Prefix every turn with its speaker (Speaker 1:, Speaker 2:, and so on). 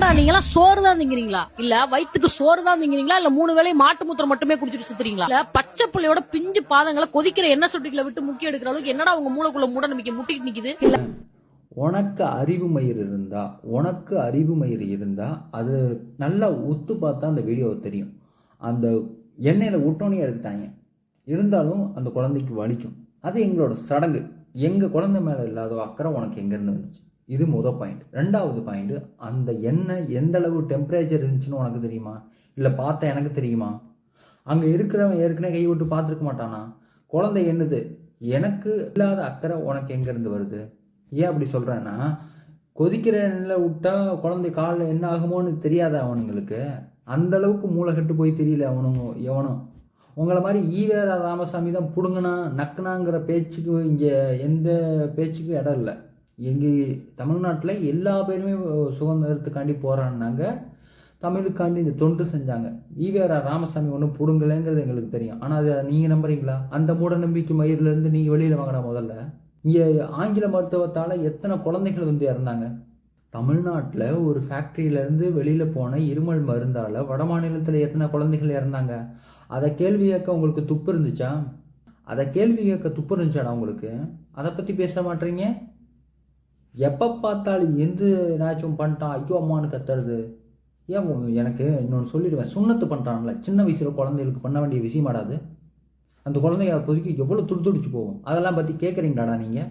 Speaker 1: நீங்களா சோறு தான் திங்கிறீங்களா இல்ல வயிற்றுக்கு சோறு தான் திங்கிறீங்களா இல்ல 3 வேளையும் மாட்டு மூத்திரம் மட்டுமே குடிச்சிட்டு சுத்துறீங்களா இல்ல பச்சை பிள்ளையோட பிஞ்சு பாதங்களை கொதிக்கிற எண்ணெய் சொட்டிகளை விட்டு முக்கிய எடுக்கிற அளவுக்கு என்னடா உங்க மூளைக்குள்ள மூட நம்பிக்கை முட்டிட்டு நிக்குது இல்ல
Speaker 2: உனக்கு அறிவு மயிர் இருந்தா அது நல்லா ஒத்து பார்த்தா அந்த வீடியோவை தெரியும். அந்த எண்ணெயில் விட்டோன்னே எடுத்துட்டாங்க, இருந்தாலும் அந்த குழந்தைக்கு வலிக்கும். அது எங்களோட சடங்கு. எங்கள் குழந்தை மேலே இல்லாத அக்கறை உனக்கு எங்கேருந்து வந்துச்சு? இது பாயிண்ட். 2வது பாயிண்ட், அந்த எண்ணெய் எந்த அளவு டெம்பரேச்சர் இருந்துச்சுன்னு உனக்கு தெரியுமா? இல்லை பார்த்தா எனக்கு தெரியுமா? அங்கே இருக்கிறவன் ஏற்கனவே கை விட்டு பார்த்துருக்க மாட்டானா? குழந்தை என்னது? எனக்கு இல்லாத அக்கறை உனக்கு எங்கேருந்து வருது? ஏன் அப்படி சொல்கிறேன்னா, கொதிக்கிற எண்ணெயில் விட்டா குழந்தை காலில் என்ன ஆகுமோன்னு தெரியாத அவனுங்களுக்கு. அந்த அளவுக்கு மூளை கட்டு போய் தெரியல எவனும். உங்களை மாதிரி ஈவேரா ராமசாமி தான் பிடுங்கினா நக்குனாங்கிற பேச்சுக்கு இங்கே எந்த பேச்சுக்கும் இடம் இல்லை. எங்கள் தமிழ்நாட்டில் எல்லா பேருமே சுதந்திரத்துக்காண்டி போராடினாங்க, தமிழுக்காண்டி இந்த தொண்டு செஞ்சாங்க. ஈவேரா ராமசாமி ஒன்றும் பிடுங்கலைங்கிறது எங்களுக்கு தெரியும். ஆனால் அதை நீங்கள் நம்புறீங்களா? அந்த மூட நம்பிக்கை மயிரிலேருந்து நீங்கள் வெளியில் வாங்கினா முதல்ல. இங்கே ஆங்கில மருத்துவத்தால் எத்தனை குழந்தைகள் இறந்தாங்க? தமிழ்நாட்டில் ஒரு ஃபேக்ட்ரியிலேருந்து வெளியில் போன இருமல் மருந்தால் வட மாநிலத்தில் எத்தனை குழந்தைகள் இறந்தாங்க? அதை கேள்வி கேட்க உங்களுக்கு துப்பு இருந்துச்சா? உங்களுக்கு? அதை பற்றி பேச மாட்டீங்க. எப்போ பார்த்தாலும் எந்த ஏதாச்சும் பண்ணிட்டான் ஐயோ அம்மானு கத்துறது. ஏன் எனக்கு இன்னொன்று சொல்லிடுவேன், சுண்ணத்து பண்ணுறான்ல சின்ன வயசில் குழந்தைகளுக்கு பண்ண வேண்டிய விஷயமாடாது. அந்த குழந்தைய அப்போதைக்கு எவ்வளோ துடிச்சு போகும், அதெல்லாம் பற்றி கேட்குறீங்களாடா நீங்கள்?